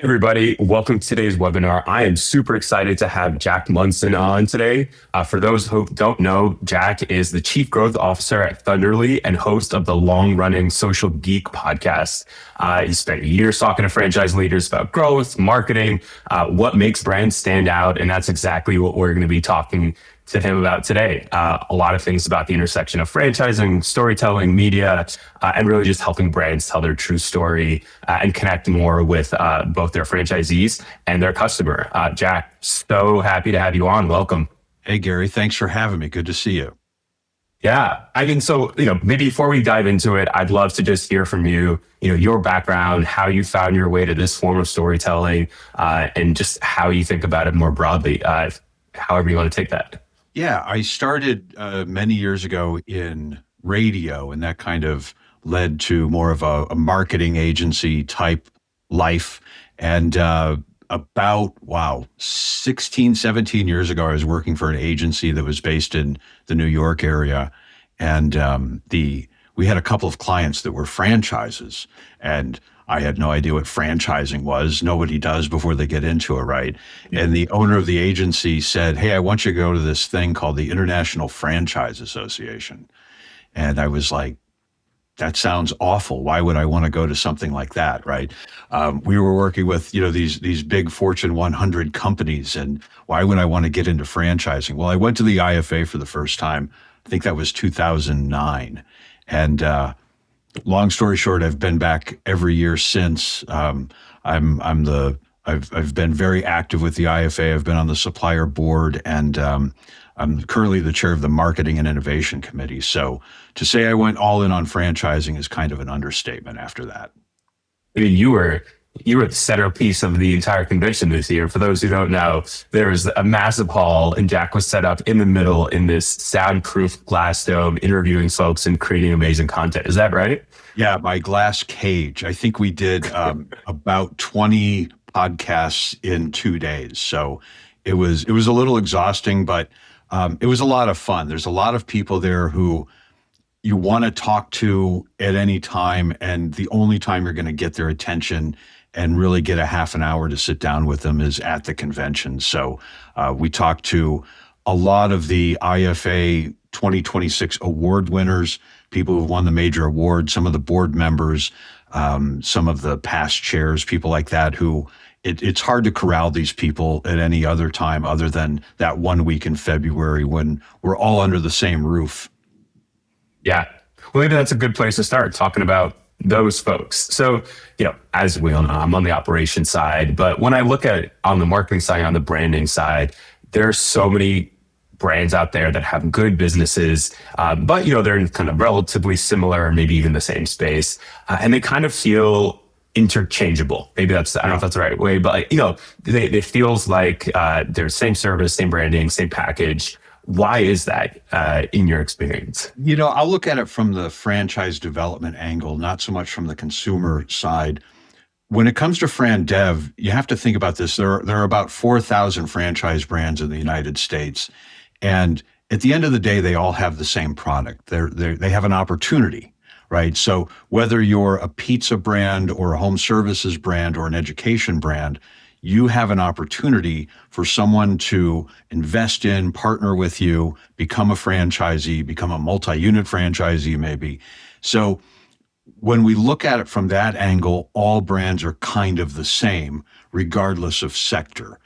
Everybody, welcome to today's webinar. I am super excited to have Jack Monson on today. For those who don't know, Jack is the Chief Growth Officer at Thunderly and host of the long-running Social Geek podcast. He spent years talking to franchise leaders about growth, marketing, what makes brands stand out, and that's exactly what we're going to be talking to him about today. A lot of things about the intersection of franchising, storytelling, media, and really just helping brands tell their true story and connect more with both their franchisees and their customer. Jack, so happy to have you on. Welcome. Hey, Gary, thanks for having me. Good to see you. Yeah, I mean, so, maybe before we dive into it, I'd love to just hear from you, your background, how you found your way to this form of storytelling, and just how you think about it more broadly, however you want to take that. Yeah, I started many years ago in radio, and that kind of led to more of a marketing agency type life. And about 16, 17 years ago, I was working for an agency that was based in the New York area. And we had a couple of clients that were franchises, and I had no idea what franchising was. Nobody does before they get into it, right? And the owner of the agency said, "Hey, I want you to go to this thing called the International Franchise Association." And I was like, that sounds awful. Why would I want to go to something like that, right? We were working with, these big Fortune 100 companies, and why would I want to get into franchising? Well, I went to the IFA for the first time. I think that was 2009. And long story short, I've been back every year since. I've been very active with the IFA. I've been on the supplier board, and I'm currently the chair of the marketing and innovation committee. So to say I went all in on franchising is kind of an understatement after that. I mean, you were the centerpiece of the entire convention this year. For those who don't know, there was a massive hall, and Jack was set up in the middle in this soundproof glass dome, interviewing folks and creating amazing content. Is that right? Yeah, my glass cage. I think we did about 20 podcasts in 2 days. So it was a little exhausting, but it was a lot of fun. There's a lot of people there who you want to talk to at any time, and the only time you're going to get their attention and really get a half an hour to sit down with them is at the convention. So we talked to a lot of the IFA 2026 award winners, people who've won the major awards, some of the board members, some of the past chairs, people like that who it's hard to corral these people at any other time other than that 1 week in February when we're all under the same roof. Yeah. Well, maybe that's a good place to start talking about those folks. So, as we all know, I'm on the operations side, but when I look at it on the marketing side, on the branding side, there are so many brands out there that have good businesses, but, they're kind of relatively similar, or maybe even the same space, and they kind of feel interchangeable. Maybe I don't know if that's the right way, but it feels like they're same service, same branding, same package. Why is that in your experience? I'll look at it from the franchise development angle, not so much from the consumer side. When it comes to Fran Dev, you have to think about this. There are about 4,000 franchise brands in the United States. And at the end of the day, they all have the same product. They have an opportunity, right? So whether you're a pizza brand or a home services brand or an education brand, you have an opportunity for someone to invest in, partner with you, become a franchisee, become a multi-unit franchisee maybe. So when we look at it from that angle, all brands are kind of the same, regardless of sector.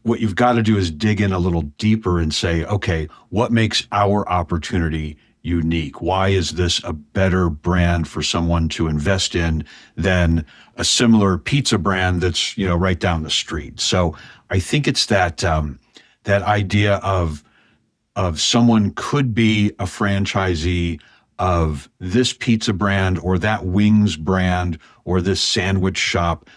What you've got to do is dig in a little deeper and say, okay, what makes our opportunity unique? Why is this a better brand for someone to invest in than a similar pizza brand that's, right down the street? So I think it's that idea of someone could be a franchisee of this pizza brand or that wings brand or this sandwich shop.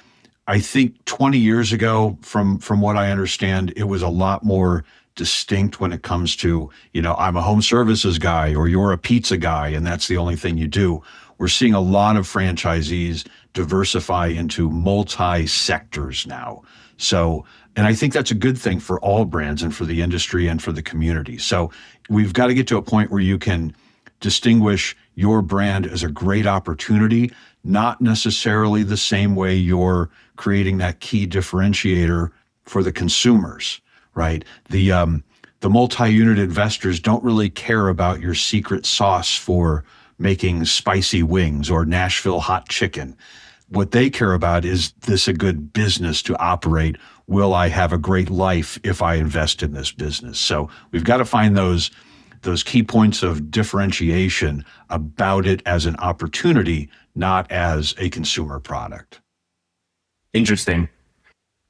I think 20 years ago, from what I understand, it was a lot more distinct when it comes to, I'm a home services guy or you're a pizza guy and that's the only thing you do. We're seeing a lot of franchisees diversify into multi-sectors now. So, and I think that's a good thing for all brands and for the industry and for the community. So we've got to get to a point where you can distinguish your brand as a great opportunity, not necessarily the same way you're creating that key differentiator for the consumers, right? The multi-unit investors don't really care about your secret sauce for making spicy wings or Nashville hot chicken. What they care about is this a good business to operate? Will I have a great life if I invest in this business? So we've got to find those key points of differentiation about it as an opportunity, not as a consumer product. Interesting.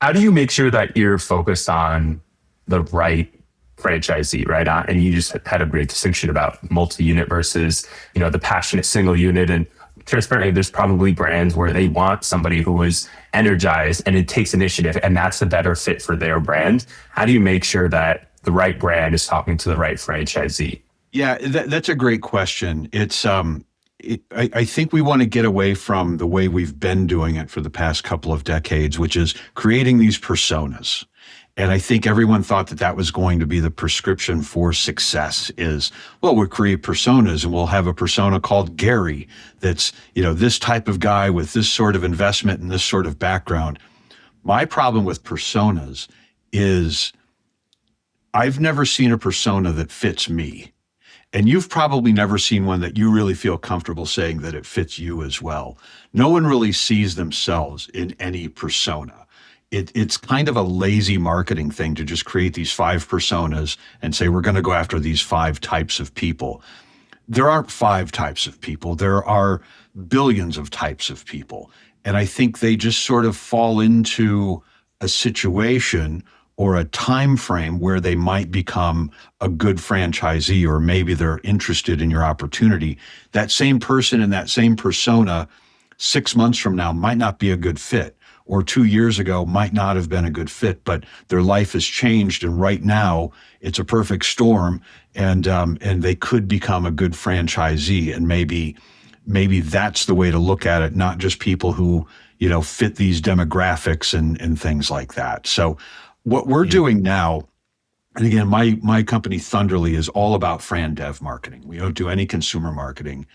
How do you make sure that you're focused on the right franchisee, right? And you just had a great distinction about multi-unit versus, the passionate single unit. And transparently, there's probably brands where they want somebody who is energized and it takes initiative, and that's the better fit for their brand. How do you make sure that the right brand is talking to the right franchisee? Yeah, that's a great question. I think we want to get away from the way we've been doing it for the past couple of decades, which is creating these personas. And I think everyone thought that that was going to be the prescription for success is, well, we'll create personas and we'll have a persona called Gary that's, this type of guy with this sort of investment and this sort of background. My problem with personas is I've never seen a persona that fits me. And you've probably never seen one that you really feel comfortable saying that it fits you as well. No one really sees themselves in any persona. It's kind of a lazy marketing thing to just create these 5 personas and say, we're going to go after these 5 types of people. There aren't 5 types of people. There are billions of types of people. And I think they just sort of fall into a situation or a time frame where they might become a good franchisee, or maybe they're interested in your opportunity. That same person and that same persona 6 months from now might not be a good fit, or 2 years ago might not have been a good fit, but their life has changed, and right now it's a perfect storm, and they could become a good franchisee. And maybe that's the way to look at it, not just people who fit these demographics and things like that. So what we're doing now, and again, my company Thunderly is all about Fran Dev marketing. We don't do any consumer marketing.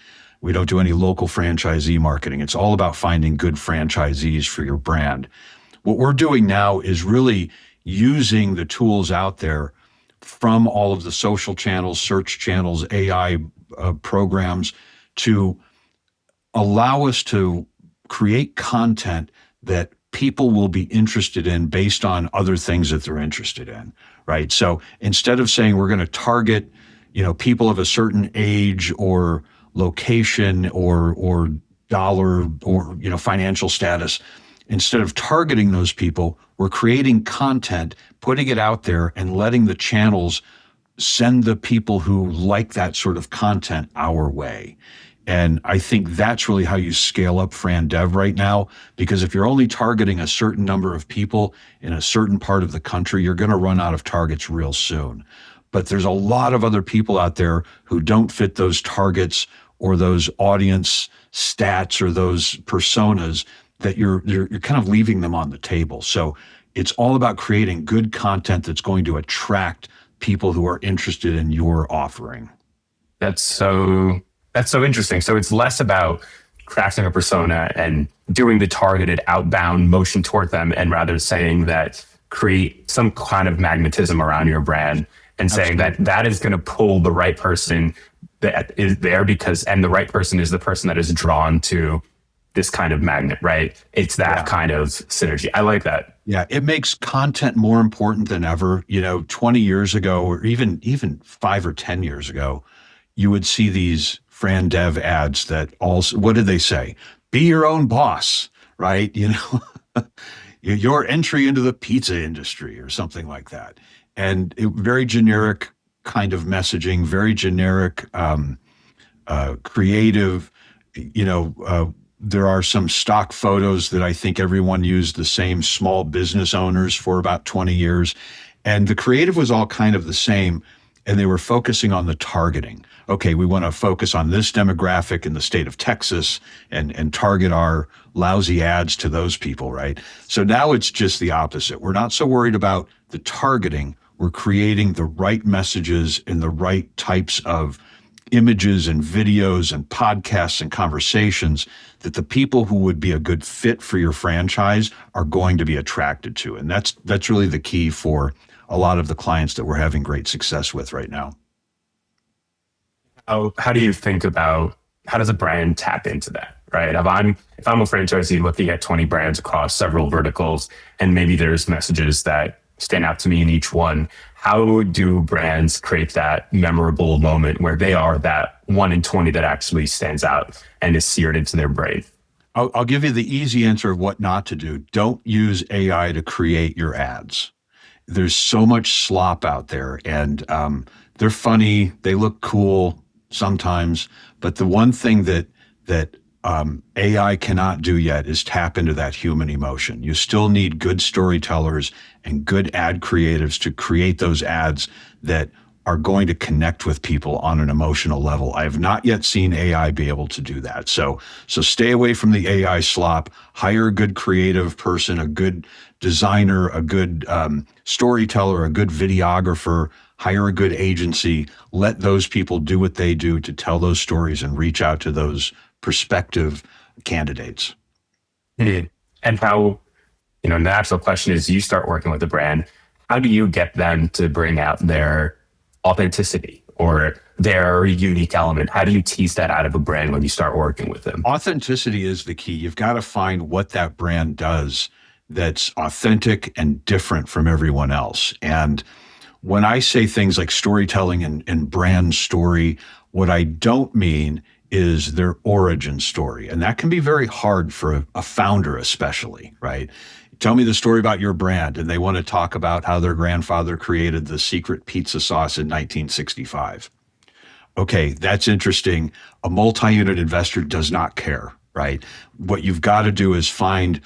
We don't do any local franchisee marketing. It's all about finding good franchisees for your brand. What we're doing now is really using the tools out there from all of the social channels, search channels, AI programs to allow us to create content that people will be interested in based on other things that they're interested in, right? So instead of saying we're going to target, people of a certain age or location or dollar or, financial status, instead of targeting those people, we're creating content, putting it out there and letting the channels send the people who like that sort of content our way. And I think that's really how you scale up Fran Dev right now, because if you're only targeting a certain number of people in a certain part of the country, you're going to run out of targets real soon. But there's a lot of other people out there who don't fit those targets or those audience stats or those personas that you're kind of leaving them on the table. So it's all about creating good content that's going to attract people who are interested in your offering. That's so interesting. So it's less about crafting a persona and doing the targeted outbound motion toward them, and rather saying that create some kind of magnetism around your brand and saying that is going to pull the right person that is there, and the right person is the person that is drawn to this kind of magnet, right? It's that kind of synergy. I like that. Yeah, it makes content more important than ever. 20 years ago, or even 5 or 10 years ago, you would see these Fran Dev ads that also, what did they say? Be your own boss, right? Your entry into the pizza industry or something like that. And very generic kind of messaging, very generic, creative, there are some stock photos that I think everyone used the same small business owners for about 20 years. And the creative was all kind of the same. And they were focusing on the targeting. Okay, we want to focus on this demographic in the state of Texas and target our lousy ads to those people, right? So now it's just the opposite. We're not so worried about the targeting. We're creating the right messages in the right types of images and videos and podcasts and conversations that the people who would be a good fit for your franchise are going to be attracted to. And that's really the key for a lot of the clients that we're having great success with right now. How do you think about how does a brand tap into that? Right. If I'm a franchisee looking at 20 brands across several verticals, and maybe there's messages that stand out to me in each one, how do brands create that memorable moment where they are that 1 in 20 that actually stands out and is seared into their brain? I'll give you the easy answer of what not to do. Don't use AI to create your ads. There's so much slop out there, and they're funny. They look cool sometimes, but the one thing that AI cannot do yet is tap into that human emotion. You still need good storytellers and good ad creatives to create those ads that are going to connect with people on an emotional level. I have not yet seen AI be able to do that. So stay away from the AI slop. Hire a good creative person, a good designer, a good storyteller, a good videographer. Hire a good agency. Let those people do what they do to tell those stories and reach out to those prospective candidates. Mhm. And how, the natural question is you start working with a brand, how do you get them to bring out their authenticity or their unique element? How do you tease that out of a brand when you start working with them? Authenticity is the key. You've got to find what that brand does that's authentic and different from everyone else. And when I say things like storytelling and brand story, what I don't mean is their origin story. And that can be very hard for a founder, especially, right? Tell me the story about your brand. And they want to talk about how their grandfather created the secret pizza sauce in 1965. Okay, that's interesting. A multi-unit investor does not care, right? What you've got to do is find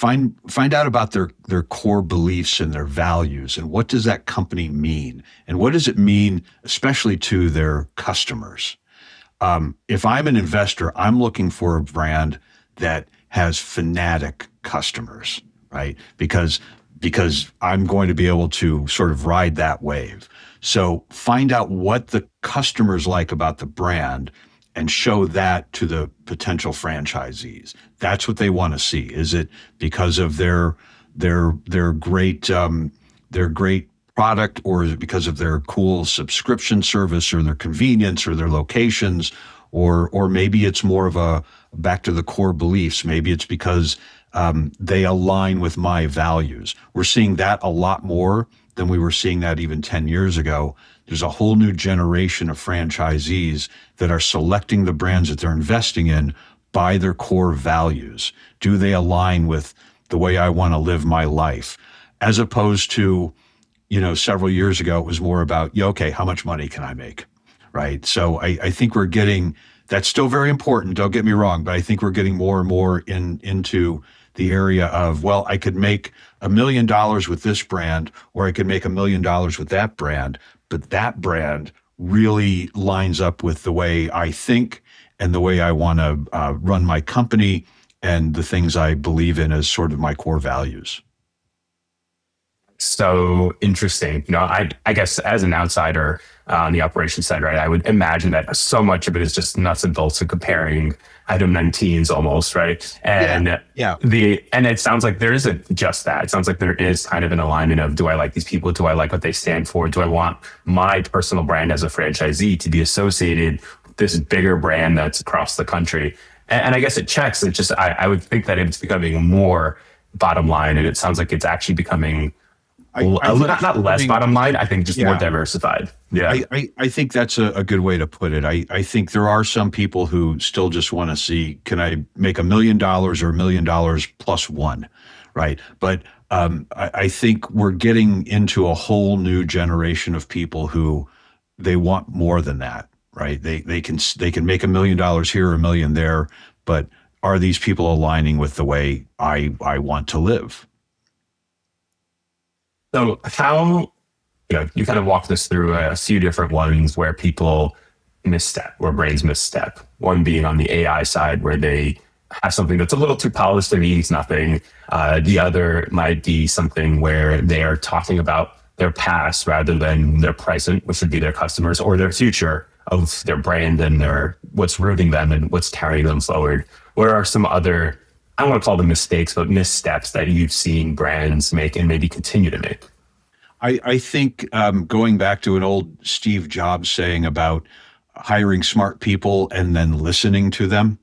out about their core beliefs and their values, and what does that company mean, and what does it mean especially to their customers. If I'm an investor, I'm looking for a brand that has fanatic customers, right? Because I'm going to be able to sort of ride that wave. So find out what the customers like about the brand and show that to the potential franchisees. That's what they want to see. Is it because of their great product, or is it because of their cool subscription service, or their convenience, or their locations, or maybe it's more of a back to the core beliefs. Maybe it's because they align with my values. We're seeing that a lot more than we were seeing that even 10 years ago. There's a whole new generation of franchisees that are selecting the brands that they're investing in by their core values. Do they align with the way I want to live my life? As opposed to, several years ago, it was more about, okay, how much money can I make? Right. So I think we're getting, that's still very important. Don't get me wrong, but I think we're getting more and more into the area of, well, I could make $1 million with this brand, or I could make $1 million with that brand, but that brand really lines up with the way I think and the way I want to run my company and the things I believe in as sort of my core values. So interesting. I guess as an outsider on the operations side, right, I would imagine that so much of it is just nuts and bolts of comparing item 19s almost, right? And yeah. And it sounds like there isn't just that. It sounds like there is kind of an alignment of, do I like these people? Do I like what they stand for? Do I want my personal brand as a franchisee to be associated with this bigger brand that's across the country? And I guess it checks. It just, I would think that it's becoming more bottom line, and it sounds like it's actually becoming not less bottom line. I think just more diversified. Yeah. I think that's a good way to put it. I think there are some people who still just want to see, can I make $1 million or $1 million plus one, right? But I think we're getting into a whole new generation of people who they want more than that, right? They can make $1 million here, $1 million there, but are these people aligning with the way I want to live? So how, you kind of walked us through a few different ones where people misstep, where brands misstep. One being on the AI side, where they have something that's a little too polished and means nothing. The other might be something where they are talking about their past rather than their present, which would be their customers, or their future, of their brand and their what's rooting them and what's carrying them forward? What are some other, I don't want to call them mistakes, but missteps that you've seen brands make and maybe continue to make? I think going back to an old Steve Jobs saying about hiring smart people and then listening to them,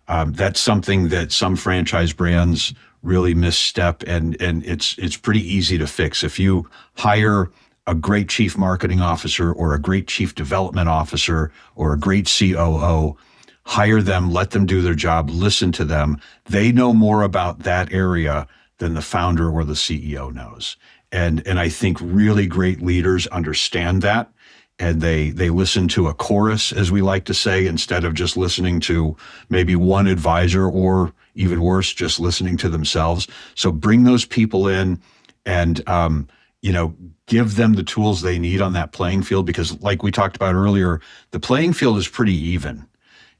that's something that some franchise brands really misstep, and it's pretty easy to fix. If you hire a great chief marketing officer or a great chief development officer or a great COO, hire them, let them do their job, listen to them. They know more about that area than the founder or the CEO knows. And I think really great leaders understand that, and they listen to a chorus, as we like to say, instead of just listening to maybe one advisor, or even worse, just listening to themselves. So bring those people in and give them the tools they need on that playing field, because like we talked about earlier, the playing field is pretty even.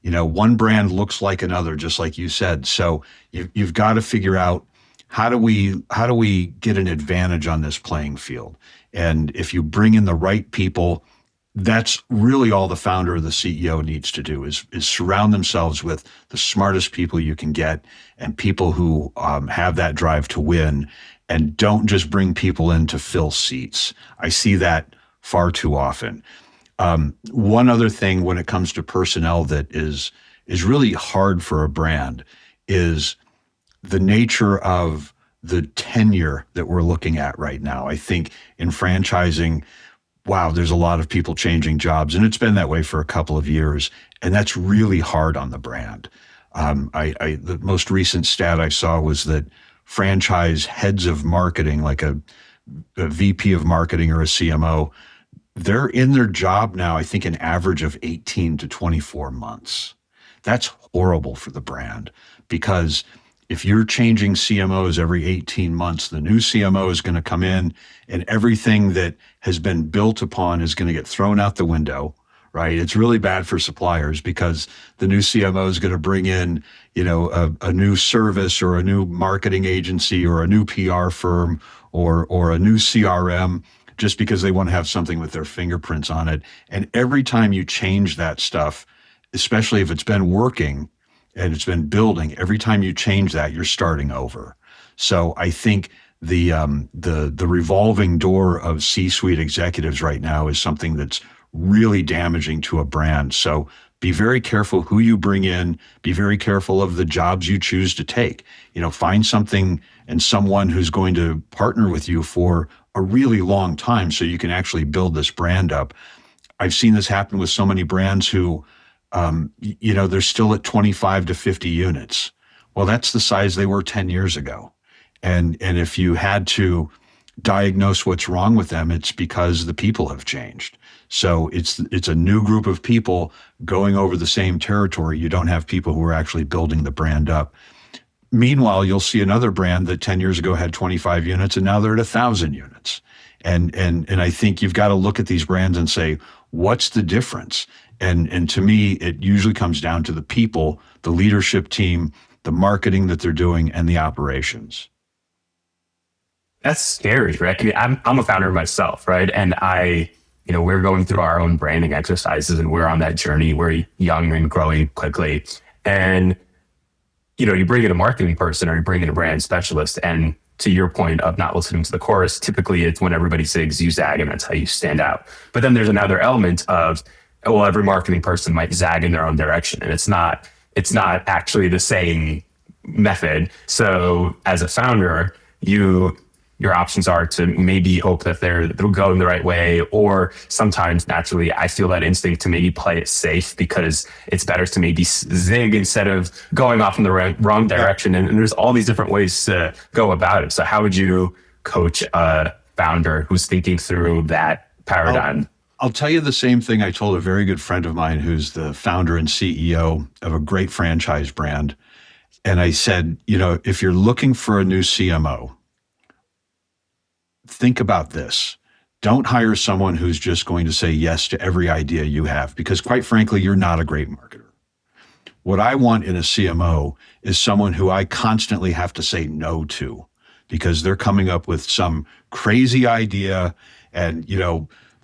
One brand looks like another, just like you said. So you've got to figure out how do we get an advantage on this playing field? And if you bring in the right people, that's really all the founder or the CEO needs to do is surround themselves with the smartest people you can get, and people who have that drive to win, and don't just bring people in to fill seats. I see that far too often. One other thing when it comes to personnel that is really hard for a brand is the nature of the tenure that we're looking at right now. I think in franchising, wow, there's a lot of people changing jobs, and it's been that way for a couple of years, and that's really hard on the brand. The most recent stat I saw was that franchise heads of marketing, like a VP of marketing or a CMO, they're in their job now, I think, an average of 18 to 24 months. That's horrible for the brand, because if you're changing CMOs every 18 months, the new CMO is going to come in and everything that has been built upon is going to get thrown out the window, right? It's really bad for suppliers, because the new CMO is going to bring in, a new service or a new marketing agency or a new PR firm or a new CRM, just because they want to have something with their fingerprints on it. And every time you change that stuff, especially if it's been working and it's been building, every time you change that, you're starting over. So I think the revolving door of C-suite executives right now is something that's really damaging to a brand. So be very careful who you bring in. Be very careful of the jobs you choose to take. Find something and someone who's going to partner with you for a really long time so you can actually build this brand up. I've seen this happen with so many brands who, they're still at 25 to 50 units. Well, that's the size they were 10 years ago. And if you had to diagnose what's wrong with them, it's because the people have changed. So it's a new group of people going over the same territory. You don't have people who are actually building the brand up. Meanwhile, you'll see another brand that 10 years ago had 25 units and now they're at 1,000 units. And I think you've got to look at these brands and say, what's the difference? And to me, it usually comes down to the people, the leadership team, the marketing that they're doing, and the operations. That's scary, right? I mean, I'm a founder myself, right? And we're going through our own branding exercises, and we're on that journey. We're young and growing quickly. And, you bring in a marketing person or you bring in a brand specialist, and to your point of not listening to the chorus, typically it's when everybody zigs, you zag, and that's how you stand out. But then there's another element of, well, every marketing person might zag in their own direction, and it's not actually the same method. So as a founder, your options are to maybe hope that they'll go in the right way, or sometimes naturally I feel that instinct to maybe play it safe, because it's better to maybe zig instead of going off in the wrong direction. And there's all these different ways to go about it. So how would you coach a founder who's thinking through that paradigm? I'll tell you the same thing I told a very good friend of mine who's the founder and CEO of a great franchise brand. And I said, if you're looking for a new CMO, think about this. Don't hire someone who's just going to say yes to every idea you have, because quite frankly, you're not a great marketer. What I want in a CMO is someone who I constantly have to say no to, because they're coming up with some crazy idea and,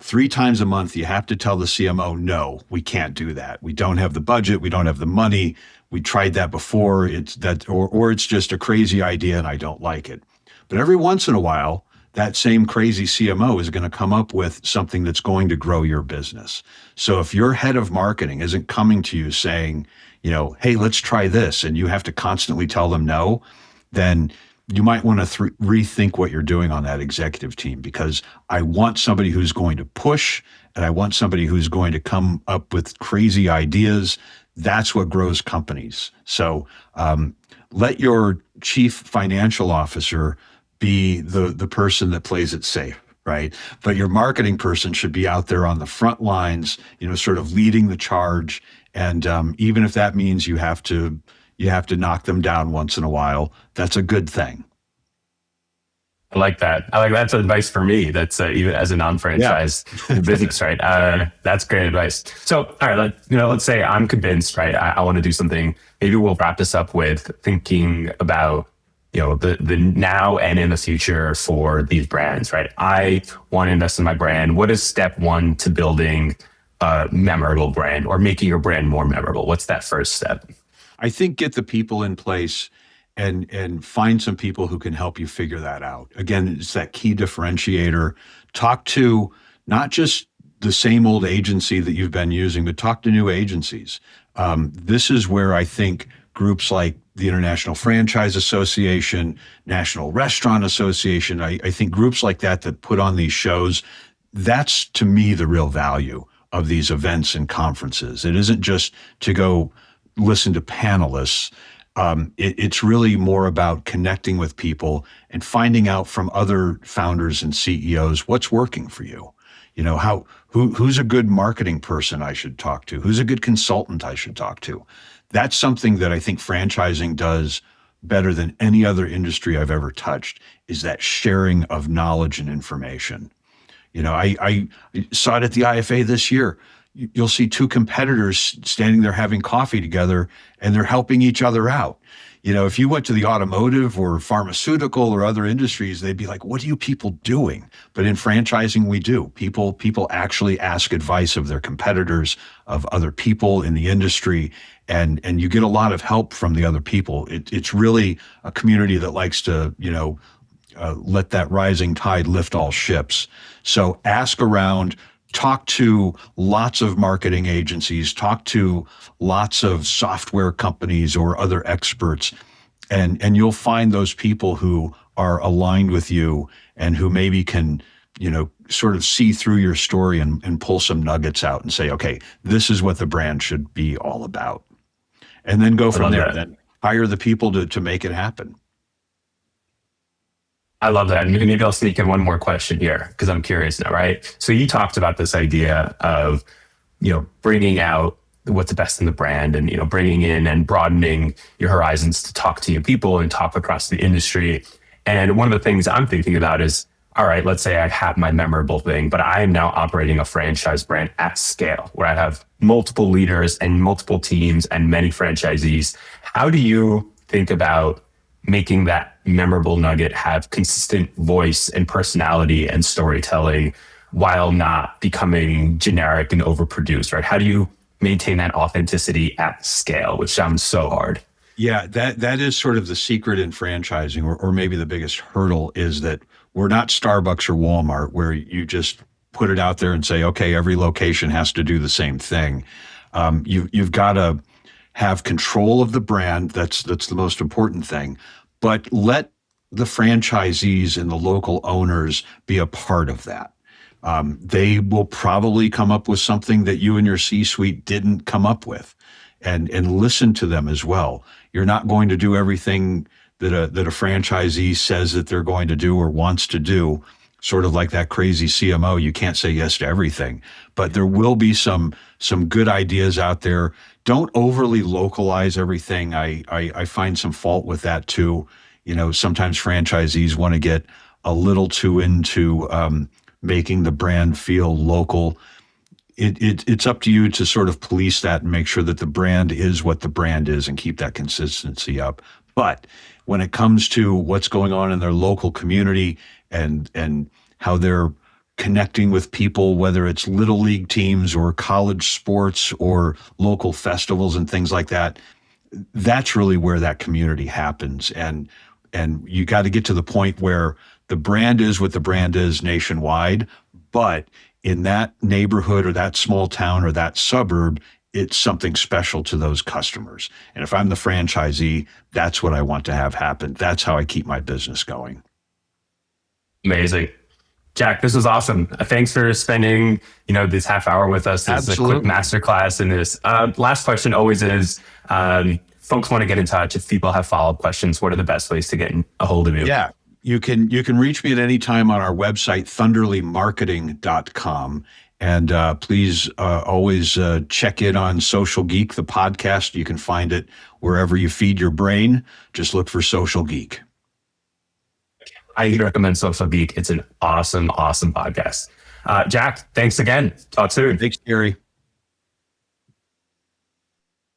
3 times a month, you have to tell the CMO, no, we can't do that. We don't have the budget. We don't have the money. We tried that before. It's that, or it's just a crazy idea and I don't like it. But every once in a while, that same crazy CMO is going to come up with something that's going to grow your business. So if your head of marketing isn't coming to you saying, hey, let's try this, and you have to constantly tell them no, then you might want to rethink what you're doing on that executive team, because I want somebody who's going to push and I want somebody who's going to come up with crazy ideas. That's what grows companies. So let your chief financial officer be the person that plays it safe, right? But your marketing person should be out there on the front lines, sort of leading the charge. And even if that means you have to knock them down once in a while, that's a good thing. I like that. That's advice for me. That's even as a non-franchise business, right? That's great advice. So, all right, let's say I'm convinced, right? I want to do something. Maybe we'll wrap this up with thinking about, the now and in the future for these brands, right? I want to invest in my brand. What is step one to building a memorable brand or making your brand more memorable? What's that first step? I think get the people in place and find some people who can help you figure that out. Again, it's that key differentiator. Talk to not just the same old agency that you've been using, but talk to new agencies. This is where I think groups like the International Franchise Association, National Restaurant Association, I think groups like that put on these shows, that's to me the real value of these events and conferences. It isn't just to go listen to panelists. It's really more about connecting with people and finding out from other founders and CEOs what's working for you. Who's a good marketing person I should talk to? Who's a good consultant I should talk to? That's something that I think franchising does better than any other industry I've ever touched, is that sharing of knowledge and information. I saw it at the IFA this year. You'll see 2 competitors standing there having coffee together and they're helping each other out. If you went to the automotive or pharmaceutical or other industries, they'd be like, what are you people doing? But in franchising, we do. People actually ask advice of their competitors, of other people in the industry, and you get a lot of help from the other people. It's really a community that likes to, let that rising tide lift all ships. So ask around, talk to lots of marketing agencies, talk to lots of software companies or other experts, and you'll find those people who are aligned with you and who maybe can, sort of see through your story and pull some nuggets out and say, okay, this is what the brand should be all about. And then go from there. Then hire the people to make it happen. I love that. And maybe I'll sneak in one more question here because I'm curious now, right? So you talked about this idea of, bringing out what's best in the brand and, bringing in and broadening your horizons to talk to your people and talk across the industry. And one of the things I'm thinking about is, all right, let's say I have my memorable thing, but I am now operating a franchise brand at scale where I have multiple leaders and multiple teams and many franchisees. How do you think about making that memorable nugget have consistent voice and personality and storytelling while not becoming generic and overproduced, right? How do you maintain that authenticity at scale, which sounds so hard? Yeah, that is sort of the secret in franchising, or maybe the biggest hurdle, is that we're not Starbucks or Walmart where you just put it out there and say, okay, every location has to do the same thing. You've got to have control of the brand. That's the most important thing. But let the franchisees and the local owners be a part of that. They will probably come up with something that you and your C-suite didn't come up with, and listen to them as well. You're not going to do everything that a franchisee says that they're going to do or wants to do. Sort of like that crazy CMO, you can't say yes to everything, but there will be some good ideas out there. Don't overly localize everything. I find some fault with that too. Sometimes franchisees want to get a little too into making the brand feel local. It's up to you to sort of police that and make sure that the brand is what the brand is and keep that consistency up. But when it comes to what's going on in their local community and how they're connecting with people, whether it's little league teams or college sports or local festivals and things like that. That's really where that community happens. And you got to get to the point where the brand is what the brand is nationwide, but in that neighborhood or that small town or that suburb, it's something special to those customers. And if I'm the franchisee, that's what I want to have happen. That's how I keep my business going. Amazing. Jack, this was awesome. Thanks for spending, this half hour with us. This is a quick Absolutely. masterclass in this. Last question always is, folks want to get in touch. If people have follow-up questions, what are the best ways to get a hold of you? Yeah. You can reach me at any time on our website, thunderlymarketing.com. And please always check in on Social Geek, the podcast. You can find it wherever you feed your brain. Just look for Social Geek. I recommend Social Geek. It's an awesome, awesome podcast. Jack, thanks again. Talk soon. Thanks, Gary.